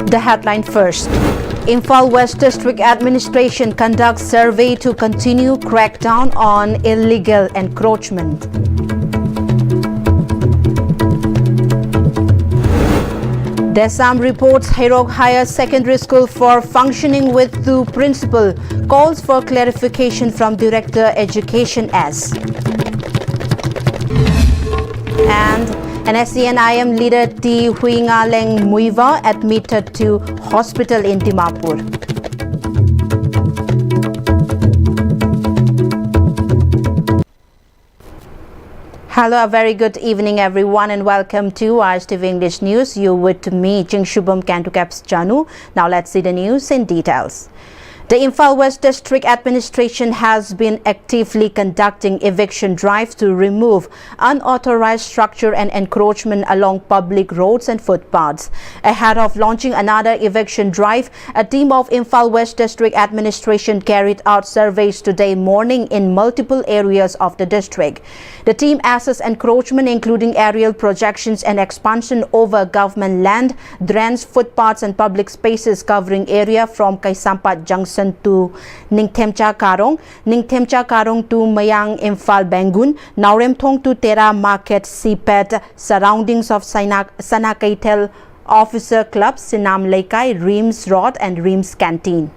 The headline first. Imphal West District Administration conducts survey to continue crackdown on illegal encroachment. Desam reports Hairok Higher Secondary School for functioning with two principal, calls for clarification from Director Education S. And NSCN-IM leader T. Huingaleng Muiva admitted to hospital in Dimapur. Hello, a very good evening everyone and welcome to Pm-Istv English News. You with me, Jing Shubham Kantukaps Janu. Now let's see the news in details. The Imphal West District Administration has been actively conducting eviction drives to remove unauthorized structure and encroachment along public roads and footpaths. Ahead of launching another eviction drive, a team of Imphal West District Administration carried out surveys today morning in multiple areas of the district. The team assessed encroachment including aerial projections and expansion over government land, drains, footpaths and public spaces covering area from Kaisampat Junction to Ningthemcha Karong to Mayang Imphal Bangun, Nauremthong to Tera Market Sipet, surroundings of Sanakaitel Officer Club, Sinam Laikai, Reams Road and Reams Canteen.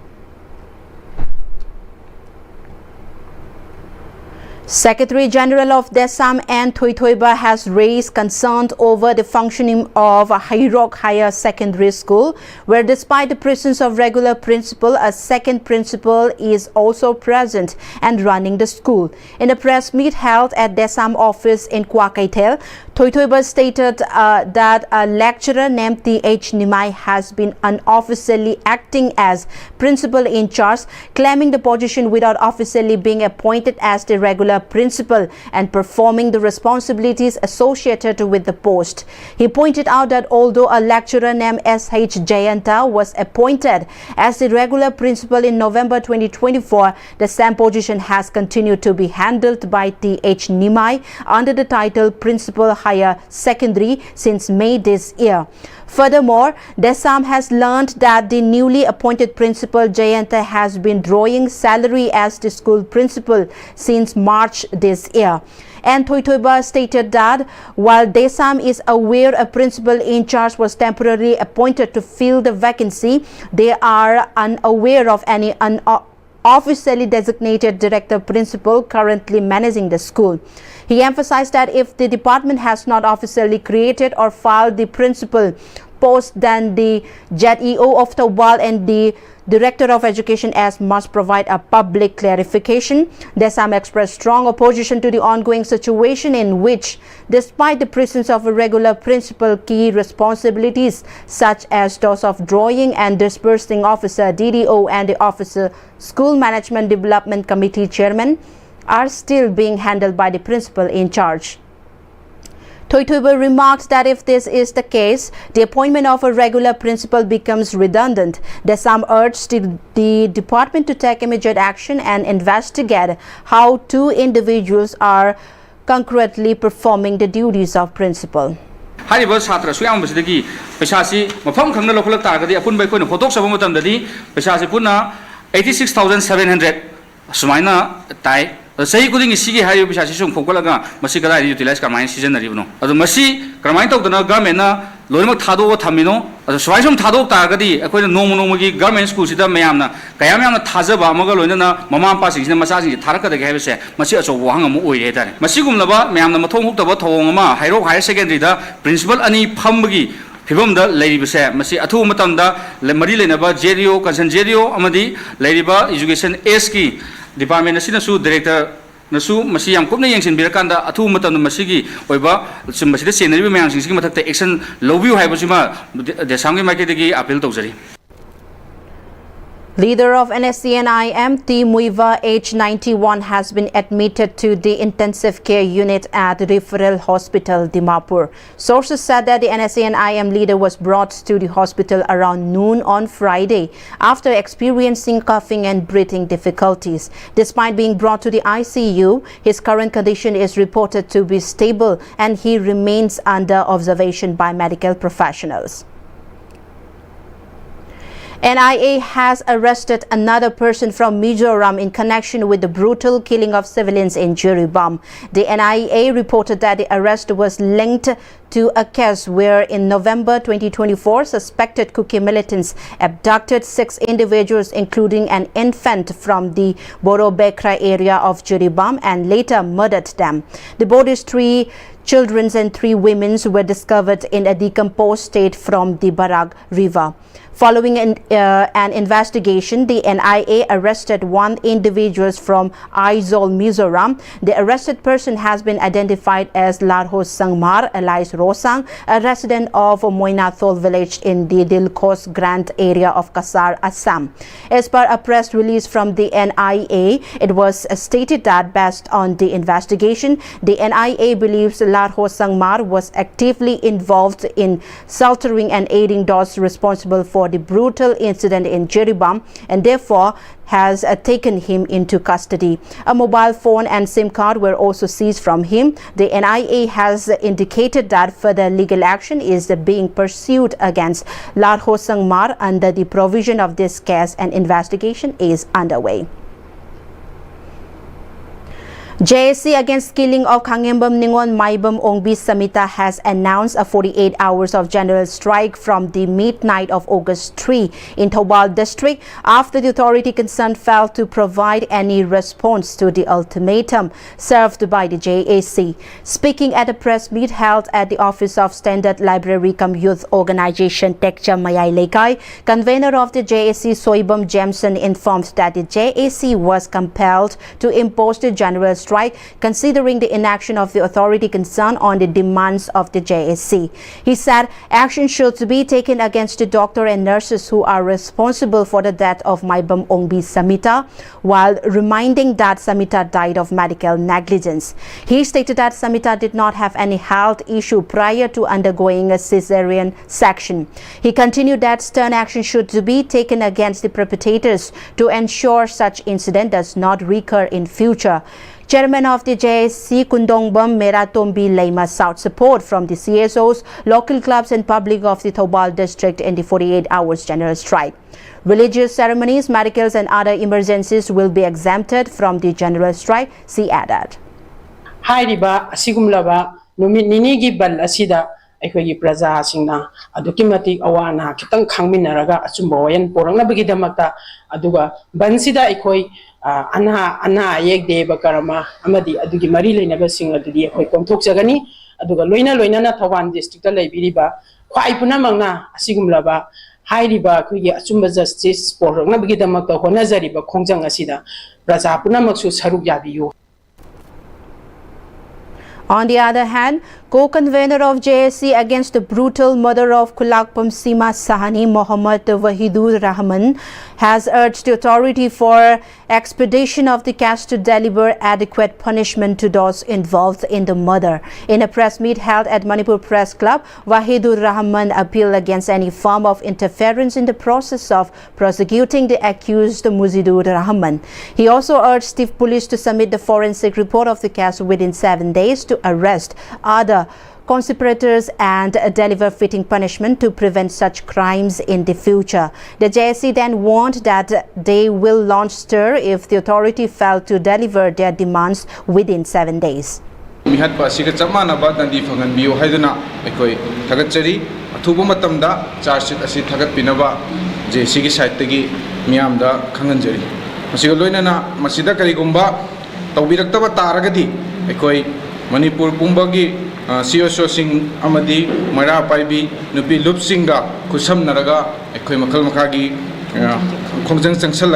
Secretary General of Desam and Thoithoiba has raised concern over the functioning of Hairok Higher Secondary School, where despite the presence of regular principal, a second principal is also present and running the school. In a press meet held at Desam office in Kwakaitel, Thoithoiba stated that a lecturer named T.H. Nimai has been unofficially acting as principal in charge, claiming the position without officially being appointed as the regular principal and performing the responsibilities associated with the post. He pointed out that although a lecturer named S.H. Jayanta was appointed as the regular principal in November 2024, the same position has continued to be handled by T.H. Nimai under the title Principal Higher Secondary since May this year. Furthermore, Desam has learned that the newly appointed principal Jayanta has been drawing salary as the school principal since March this year. And Thoithoiba stated that while Desam is aware a principal in charge was temporarily appointed to fill the vacancy, they are unaware of any officially designated director principal currently managing the school. He emphasized that if the department has not officially created or filed the principal post, then the ZEO of Tawal and the Director of Education S must provide a public clarification. Desam expressed strong opposition to the ongoing situation in which, despite the presence of a regular principal, key responsibilities such as those of drawing and disbursing officer DDO and the officer School Management Development Committee chairman are still being handled by the principal in charge. Thoithoiba remarked that if this is the case, the appointment of a regular principal becomes redundant. Desam urged the department to take immediate action and investigate how two individuals are concurrently performing the duties of principal. Hariba Satra Suyam was the key. Pesasi, Mafam Kanga local target, upon by Kun Hotok Savamutam the D, Pesasi Puna 86,700 Sumaina Tai. Say good in Sigi Hari Pishashum Pokolaga, Masika utilize Carmine season Rivno. As a Masi, Carmine of the Garmena, Lorima Tado Tamino, as a Swajum Tado Targadi, according to Nomonogi, Garment School Sita Mayamna, Kayamana Tazaba, Mogalona, Mama passing the Masasi, Taraka the Gavese, Masias of Wangam Ueta. Masikum Lava, Mayam Matom Tavotoma, Hairo High Secondary, Principal Ani Pambagi. Hibum the Lady Bese, Masi Atu Matanda, Lemarilena, Jerio, Consanjerio, Amadi, Ladyba, Education Eski. Department Sinasu Director Nasu Masiam Kumna Yansin Birakanda, Atu Matan Masigi, Oiba, some Masida Scenery Mansi Mata Action, Lowview Hibusima, the Sangi Maketigi, Apil Tozari. Leader of NSCN-IM, T. Muiva, age 91, has been admitted to the intensive care unit at Referral Hospital, Dimapur. Sources said that the NSCN-IM leader was brought to the hospital around noon on Friday after experiencing coughing and breathing difficulties. Despite being brought to the ICU, his current condition is reported to be stable and he remains under observation by medical professionals. NIA has arrested another person from Mizoram in connection with the brutal killing of civilians in Jiribam. The NIA reported that the arrest was linked to a case where in November 2024, suspected Kuki militants abducted 6 individuals, including an infant from the Borobekra area of Jiribam, and later murdered them. The body's 3 children and 3 women were discovered in a decomposed state from the Barag River. Following an investigation, the NIA arrested 1 individual from Aizawl, Mizoram. The arrested person has been identified as Larho Sangmar alias Rosang, a resident of Moinathol village in the Dilkos Grant area of Kasar, Assam. As per a press release from the NIA, it was stated that based on the investigation, the NIA believes Larho Sangmar was actively involved in sheltering and aiding those responsible for the brutal incident in Jiribam and therefore has taken him into custody. A mobile phone and SIM card were also seized from him. The NIA has indicated that further legal action is being pursued against Larho Sangmar under the provision of this case, and investigation is underway. JSC against killing of Khangembam Ningon Maibam Ongbi Samita has announced a 48 hours of general strike from the midnight of August 3 in Thoubal district after the authority concerned failed to provide any response to the ultimatum served by the JSC. Speaking at a press meet held at the office of Standard Library cum Youth Organization Tekcha Mayai Lekai, convener of the JSC Soibam Jemson informed that the JSC was compelled to impose the general strike considering the inaction of the authority concerned on the demands of the JSC. He said action should be taken against the doctor and nurses who are responsible for the death of Maibam Ongbi Samita, while reminding that Samita died of medical negligence. He stated that Samita did not have any health issue prior to undergoing a cesarean section. He continued that stern action should be taken against the perpetrators to ensure such incident does not recur in future. Chairman of the JSC Kundongbam Meratombi Leima sought support from the CSOs, local clubs and public of the Thoubal district in the 48 hours general strike. Religious ceremonies, medicals and other emergencies will be exempted from the general strike, she added. Hairiba asigumlaba numit ninigi bal asida ꯑꯩꯈꯣꯏꯒꯤ ꯄ꯭ꯔꯖꯥꯁꯤꯡꯅ ꯑꯗꯨꯛꯀꯤ ꯃꯇꯤꯛ ꯑꯋꯥ ꯑꯅꯥ ꯈꯤꯇꯪ ꯈꯪꯃꯤꯟꯅꯔꯒ ꯑꯆꯨꯝꯕ ꯋꯥꯌꯦꯜ ꯄꯨꯔꯛꯅꯕꯒꯤꯗꯃꯛꯇ ꯑꯗꯨꯒ ꯕꯟꯁꯤꯗ ꯑꯩꯈꯣꯏ ꯑꯅꯥ ꯑꯌꯦꯛ ꯗꯦꯕ ꯀꯔꯃ ꯑꯃꯗꯤ ꯑꯗꯨꯒꯤ ꯃꯔꯤ ꯂꯩꯅꯕꯁꯤꯡ ꯑꯗꯨꯗꯤ ꯑꯩꯈꯣꯏ ꯀꯣꯝꯊꯣꯛꯆꯒꯅꯤ ꯑꯗꯨꯒ ꯂꯣꯏꯅꯅ ꯊꯧꯕꯥꯜ ꯗꯤꯁꯇ꯭ꯔꯤꯛꯇ ꯂꯩꯕꯤꯔꯤꯕ ꯈ꯭ꯋꯥꯏ ꯄꯨꯝꯅꯃꯛꯅ ꯑꯁꯤꯒꯨꯝꯂꯕ ꯍꯥꯏꯔꯤꯕ ꯑꯩꯈꯣꯏꯒꯤ ꯑꯆꯨꯝꯕ ꯖꯁꯇꯤꯁ ꯄꯨꯔꯛꯅꯕꯒꯤꯗꯃꯛꯇ ꯍꯣꯠꯅꯖꯔꯤꯕ ꯈꯣꯡꯖꯪ ꯑꯁꯤꯗ ꯄ꯭ꯔꯖꯥ ꯄꯨꯝꯅꯃꯛꯁꯨ ꯁꯔꯨꯛ ꯌꯥꯕꯤꯌꯨ. On the other hand, co-convener of JSC against the brutal murder of Kulakpam Sima Sahani, Mohammad Wahidur Rahman, has urged the authority for expedition of the case to deliver adequate punishment to those involved in the murder. In a press meet held at Manipur Press Club, Wahidur Rahman appealed against any form of interference in the process of prosecuting the accused Muzidur Rahman. He also urged the police to submit the forensic report of the case within 7 days to arrest other conspirators and deliver fitting punishment to prevent such crimes in the future. The JSC then warned that they will launch stir if the authority failed to deliver their demands within 7 days. Mihat pa siga chamana ba dandi phangan biyo haiduna ekoi thagatchari athuba matamda charge sheet asi thagat pinaba JSC gi side tagi miyam da khanganjari masiga loinana masida karigumba tawbiraktaba taragadi ekoi Manipur Pumbagi CSO Singh Amadi Mara Paibi Nupi Lup Singa Kusam Naraga Ekoi Makal Makagi Kongjang Changsal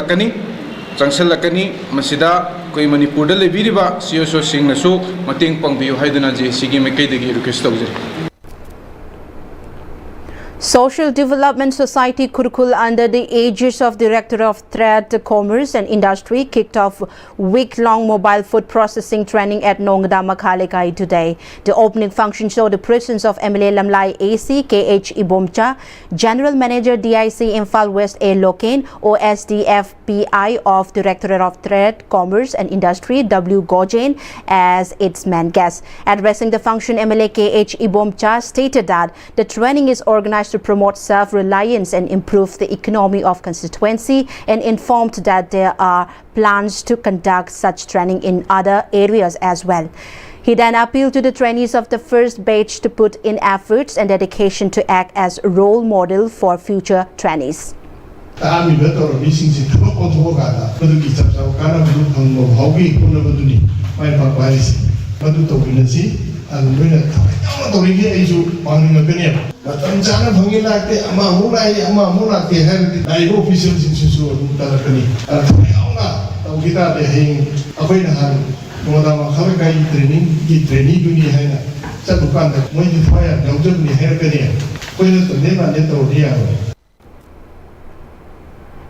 Lakani Masida Koi Manipur Dale Viriba CSO Singh Nasu Mating Pangbiu Haidana Sigi Mekadegi request. Social Development Society Kurkul, under the aegis of Director of Trade, Commerce and Industry, kicked off week-long mobile food processing training at Nongda Makhalekai today. The opening function showed the presence of MLA Lamlai AC, KH Ibomcha, General Manager DIC Imphal West A Locaine, OSDFPI of Directorate of Trade, Commerce and Industry, W. Gojain, as its main guest. Addressing the function, MLA KH Ibomcha stated that the training is organized to promote self-reliance and improve the economy of constituency, and informed that there are plans to conduct such training in other areas as well. He then appealed to the trainees of the first batch to put in efforts and dedication to act as role model for future trainees.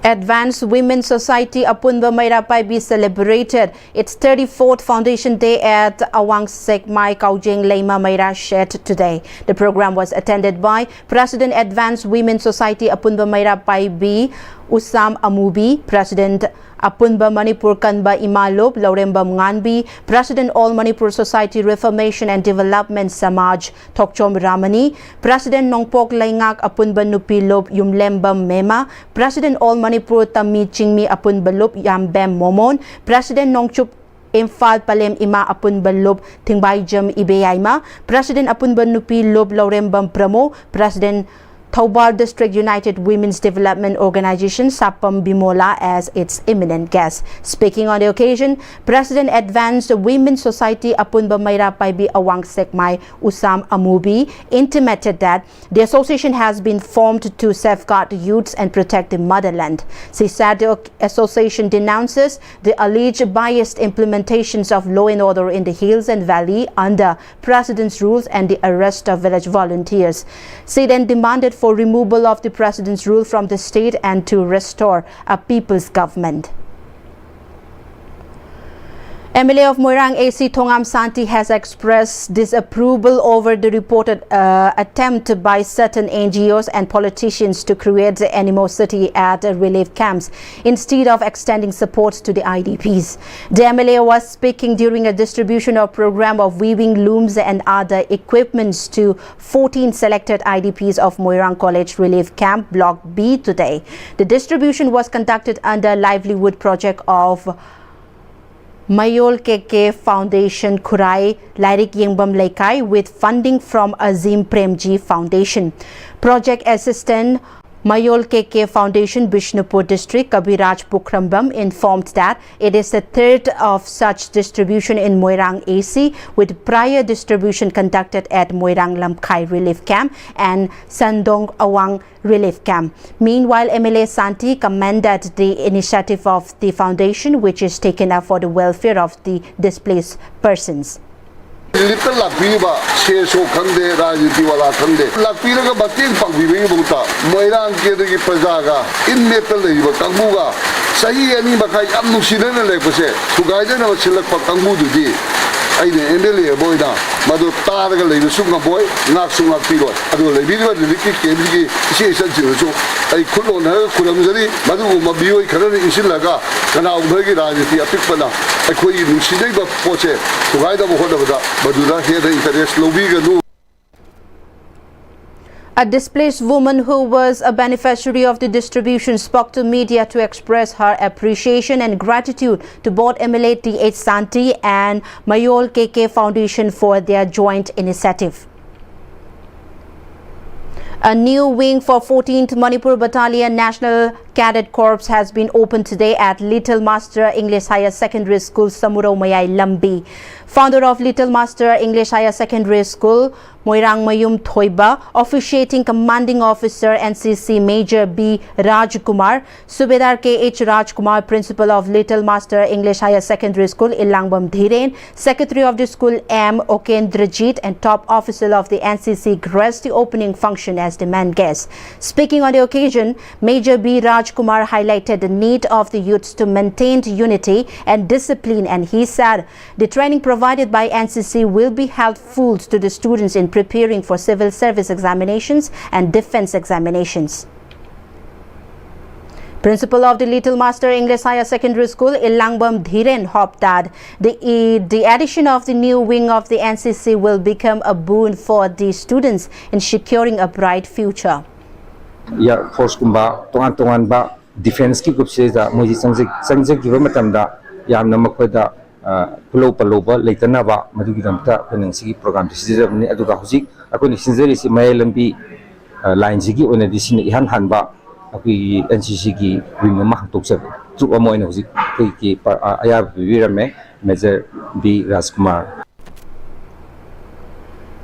Advanced Women's Society Apunba Mairapai celebrated its 34th Foundation Day at Awang Sekmai Kaujeng Leima Maira Shed today. The program was attended by President Advanced Women's Society Apunba Mairapai Usam Amubi, President Apunba Manipur Kanba Imalop Lauremba Nganbi, President All Manipur Society Reformation and Development Samaj Tokchom Ramani, President Nongpok Laingak Apunba Nupilop Yumlemba Mema, President All Manipur Tami Chingmi Apunba Lop Yambem Momon, President Nongchup Imphal Palem Ima Apunba Lop Tingbaijam Ibeyaima, President Apunba Nupi Lop Laurembam Pramo, President Thoubal District United Women's Development Organization Sapam Bimola as its eminent guest. Speaking on the occasion, President Advanced Women's Society Apunba Mairapai Awang Sekmai Usam Amubi intimated that the association has been formed to safeguard youths and protect the motherland. She said the association denounces the alleged biased implementations of law and order in the hills and valley under President's rules and the arrest of village volunteers. She then demanded for removal of the President's rule from the state and to restore a people's government. MLA of Moirang AC Thongam Santi has expressed disapproval over the reported attempt by certain NGOs and politicians to create animosity at relief camps instead of extending support to the IDPs. The MLA was speaking during a distribution of program of weaving looms and other equipments to 14 selected IDPs of Moirang College Relief Camp Block B today. The distribution was conducted under livelihood project of Mayol Keke Foundation Kurai Lairik Yengbam Laikai with funding from Azim Premji Foundation. Project Assistant Mayol Keke Foundation Bishnupur District Kabiraj Pukrambam informed that it is the third of such distribution in Moirang AC, with prior distribution conducted at Moirang Lamkai Relief Camp and Sandong Awang Relief Camp. Meanwhile, MLA Santi commended the initiative of the foundation, which is taken up for the welfare of the displaced persons. Little Lapiba, Sheso Kande, Rajiwala Kande, Lapira Batin Papi Buta, Moiran Kedi Pazaga, in Nepal, Kanguga, Sahi and Bakai Amusidan Lepose, Sugajan or Silak Pakangu. I MLA boy now, Madu Targa, the Sunga boy, not Sunga Pilo. I will leave it the Ricky Kedi, she is so I could on her, Kulamari, Madu Mabio, Kanadi in Silaga, and I'll bring it out if you are Pipana. I could even see the Poche to ride over that, but do not hear the interest, Lobiga. A displaced woman who was a beneficiary of the distribution spoke to media to express her appreciation and gratitude to both MLA T.H. Santi and Mayol KK Foundation for their joint initiative. A new wing for 14th Manipur Battalion National Cadet Corps has been opened today at Little Master English Higher Secondary School, Samuro Mayai Lambi. Founder of Little Master English Higher Secondary School, Moirang Mayum Thoiba, officiating commanding officer NCC Major B. Rajkumar, Subedar K.H. Rajkumar, principal of Little Master English Higher Secondary School, Ilangbam Dhiren, secretary of the school M. Okendrajit, and top officer of the NCC graced the opening function as the main guest. Speaking on the occasion, Major B. Rajkumar highlighted the need of the youths to maintain unity and discipline, and he said the training provided by NCC will be helpful to the students in preparing for civil service examinations and defense examinations. Principal of the Little Master English Higher Secondary School, Ilangbam Dhiren, hoped that the addition of the new wing of the NCC will become a boon for the students in securing a bright future. Air Force kumba tongan ba defense ki gupse da moji sangjek giba matamda yamna makoda pulo paloba leitana ba madugi damta kanang sigi program decision aduga hujik akoni sinjeri si maylambi line sigi ona disin ihan hanba akui NCC ki wing ma tokse chu amoina hujik ki aya virame Major B Rajkumar.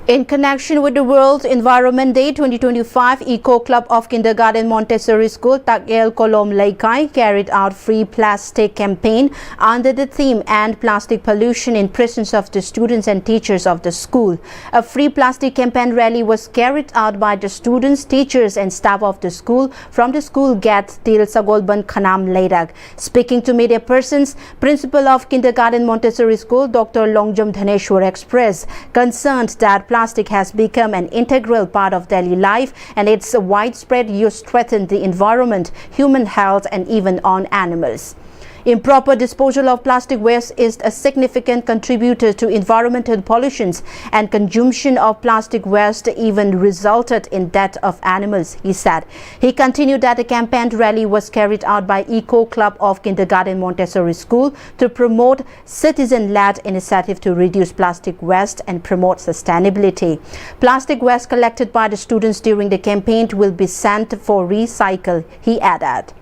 In connection with the World Environment Day 2025, Eco Club of Kindergarten Montessori School, Takel Kolom Laikai, carried out free plastic campaign under the theme "End Plastic Pollution" in presence of the students and teachers of the school. A free plastic campaign rally was carried out by the students, teachers and staff of the school from the school gate till Sagolban Khanam Lairak. Speaking to media persons, Principal of Kindergarten Montessori School, Dr. Longjam Dhaneshwar expressed concerned that plastic has become an integral part of daily life and its widespread use threatens the environment, human health and even on animals. Improper disposal of plastic waste is a significant contributor to environmental pollutions, and consumption of plastic waste even resulted in death of animals, he said. He continued that a campaign rally was carried out by Eco Club of Kindergarten Montessori School to promote citizen-led initiative to reduce plastic waste and promote sustainability. Plastic waste collected by the students during the campaign will be sent for recycle, he added.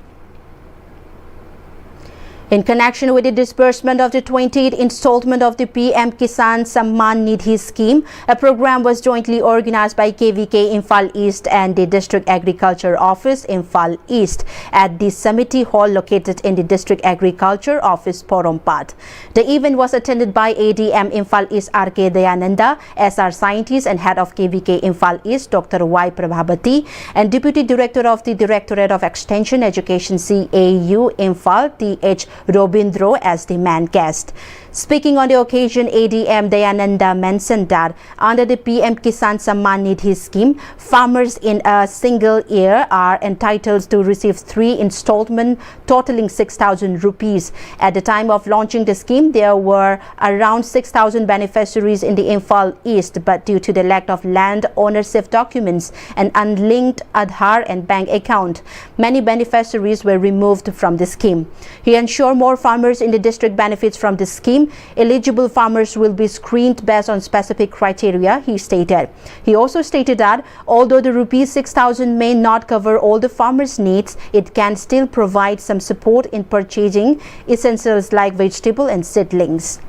In connection with the disbursement of the 28th installment of the PM Kisan Samman Nidhi scheme, a program was jointly organized by KVK Imphal East and the District Agriculture Office Imphal East at the Samiti Hall located in the District Agriculture Office Porompat. The event was attended by ADM Imphal East RK Dayananda, SR Scientist and Head of KVK Imphal East Dr. Y. Prabhabati and Deputy Director of the Directorate of Extension Education CAU Imphal TH Robindro as the main guest. Speaking on the occasion, ADM Dayananda mentioned that under the PM Kisan Samman Nidhi scheme, farmers in a single year are entitled to receive 3 installments totaling 6,000 rupees. At the time of launching the scheme, there were around 6,000 beneficiaries in the Imphal East, but due to the lack of land ownership documents and unlinked Aadhaar and bank account, many beneficiaries were removed from the scheme. He ensured more farmers in the district benefits from the scheme. Eligible farmers will be screened based on specific criteria, he stated. He also stated that although the rupees 6,000 may not cover all the farmers' needs, it can still provide some support in purchasing essentials like vegetable and seedlings.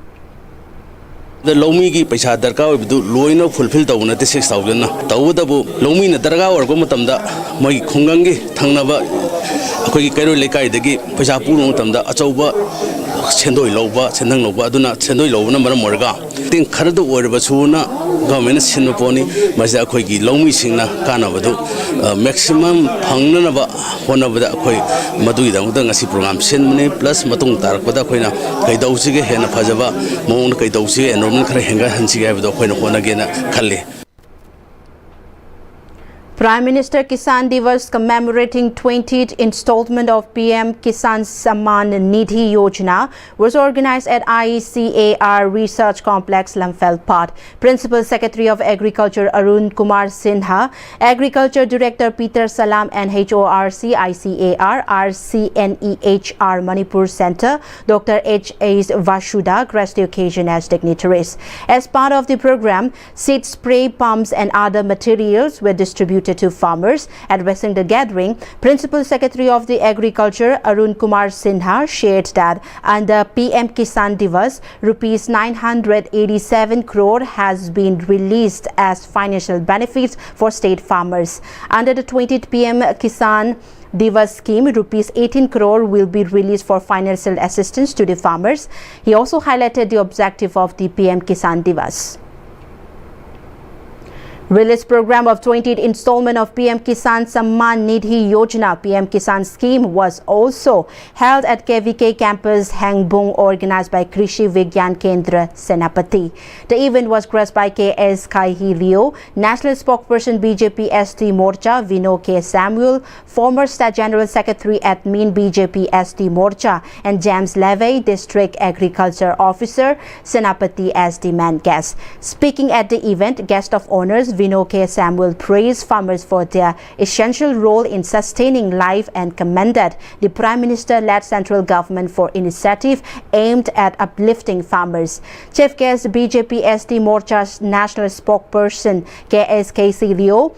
The Lomi ki paisa darka obidu loina fulfill tawna te 6,000 na tawdabu Lomi na darga orgo matamda mai khungangi thangnaba akoi ki kairo lekai dagi paisa purung matamda achauba sendoi loba sendang loba aduna sendoi loba na maram morga ting khardu orba chuna government sinno poni maja akoi ki Lomi singna kana badu maximum phangna ba hona bada akoi madui dang da ngasi program senmane plus matung tarak bada koina kai dausi ge hena phajaba mong kai dausi enorm khara henga hansi ga bado koina hona ge na khalle. Prime Minister Kisan Divas commemorating 20th installment of PM Kisan Samman Nidhi Yojana was organized at ICAR Research Complex Lamphel. Principal Secretary of Agriculture Arun Kumar Sinha, Agriculture Director Peter Salam NHORC ICAR RCNEHR Manipur Center, Dr. H.A. Vashuda graced the occasion as dignitaries. As part of the program, seed spray pumps and other materials were distributed to farmers. Addressing the gathering, Principal Secretary of the Agriculture Arun Kumar Sinha shared that under PM Kisan Divas, rupees 987 crore has been released as financial benefits for state farmers. Under the 20th PM Kisan Divas scheme, rupees 18 crore will be released for financial assistance to the farmers. He also highlighted the objective of the PM Kisan Divas. Release program of 20th installment of PM Kisan Samman Nidhi Yojana PM Kisan scheme was also held at KVK campus Hangbong, organized by Krishi Vigyan Kendra Senapati. The event was graced by KS Kaihi Rio, National Spokesperson BJP ST Morcha Vino K Samuel, former State General Secretary Admin BJP ST Morcha, and James Levy, District Agriculture Officer Senapati as the main guest. Speaking at the event, guest of honors Vino K. Samuel praised farmers for their essential role in sustaining life and commended the Prime Minister-led central government for initiative aimed at uplifting farmers. Chief Guest BJP SD Morcha's national spokesperson KSKC Leo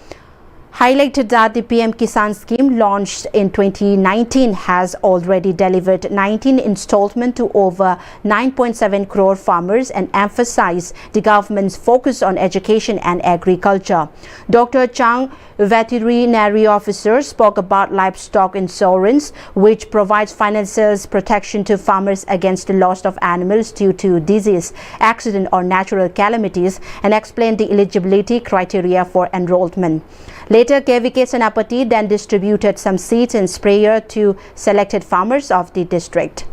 highlighted that the PM Kisan scheme launched in 2019 has already delivered 19 installments to over 9.7 crore farmers and emphasized the government's focus on education and agriculture. Dr. Chang, veterinary officer, spoke about livestock insurance, which provides financial protection to farmers against the loss of animals due to disease, accident or natural calamities, and explained the eligibility criteria for enrollment. Later, KVK Senapati then distributed some seeds and sprayer to selected farmers of the district.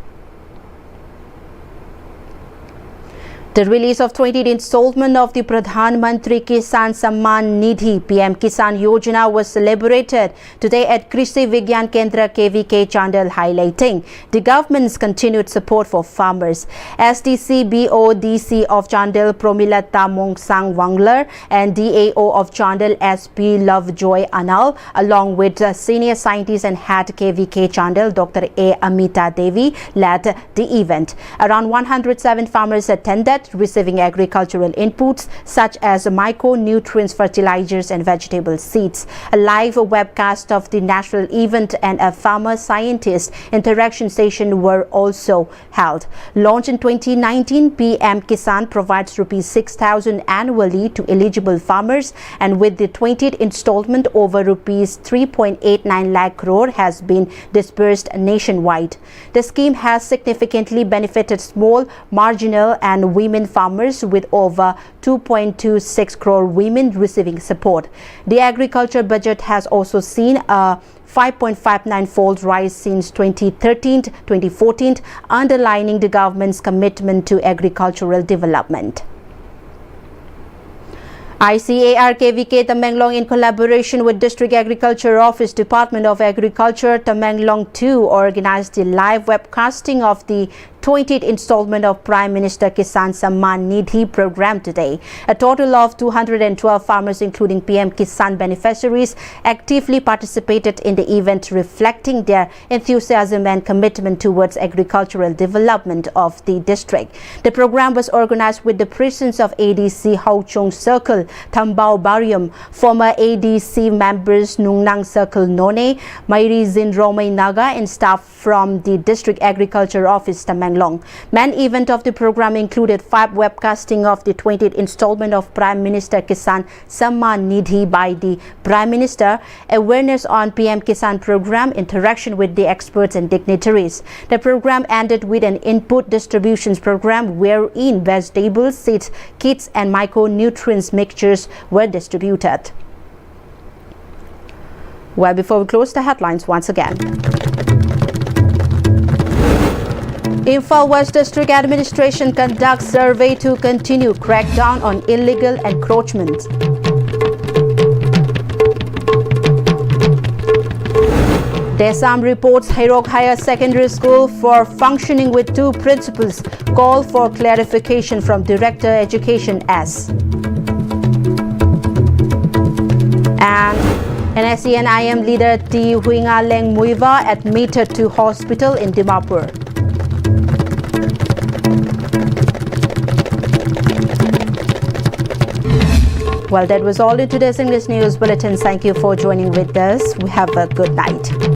The release of 20th installment of the Pradhan Mantri Kisan Samman Nidhi PM Kisan Yojana was celebrated today at Krishi Vigyan Kendra KVK Chandal, highlighting the government's continued support for farmers. SDC BODC of Chandal Promilata Mongsang Wangler and DAO of Chandal SP Lovejoy Anal, along with senior scientist and head KVK Chandal Dr. A. Amita Devi, led the event. Around 107 farmers attended, receiving agricultural inputs such as micronutrients, fertilizers and vegetable seeds. A live webcast of the national event and a farmer scientist interaction session were also held. Launched in 2019, PM Kisan provides Rs 6,000 annually to eligible farmers, and with the 20th installment, over Rs 3.89 lakh crore has been disbursed nationwide. The scheme has significantly benefited small, marginal and women farmers, with over 2.26 crore women receiving support. The agriculture budget has also seen a 5.59-fold rise since 2013-2014, underlining the government's commitment to agricultural development. ICAR KVK Tamenglong, in collaboration with District Agriculture Office, Department of Agriculture, Tamenglong 2, organized the live webcasting of the 20th installment of Prime Minister Kisan Samman Nidhi program today. A total of 212 farmers, including PM Kisan beneficiaries, actively participated in the event, reflecting their enthusiasm and commitment towards agricultural development of the district. The program was organized with the presence of ADC Hauchong Circle, Thambao Barium, former ADC members Nungnang Circle None, Mairi Zinromay Naga, and staff from the District Agriculture Office, Tamenglong. Main event of the program included 5 webcasting of the 20th installment of Prime Minister Kisan Samman Nidhi by the Prime Minister, awareness on PM Kisan program, interaction with the experts and dignitaries. The program ended with an input distributions program wherein vegetables, seeds, kits and micronutrients mixtures were distributed. Well, before we close, the headlines once again. Imphal West District Administration conducts survey to continue crackdown on illegal encroachment. Desam reports Hairok Higher Secondary School for functioning with 2 principals. Call for clarification from Director Education S. And NSC and IM leader T. Huinga Leng Muiva admitted to hospital in Dimapur. Well, that was all in today's English News Bulletin. Thank you for joining with us. We have a good night.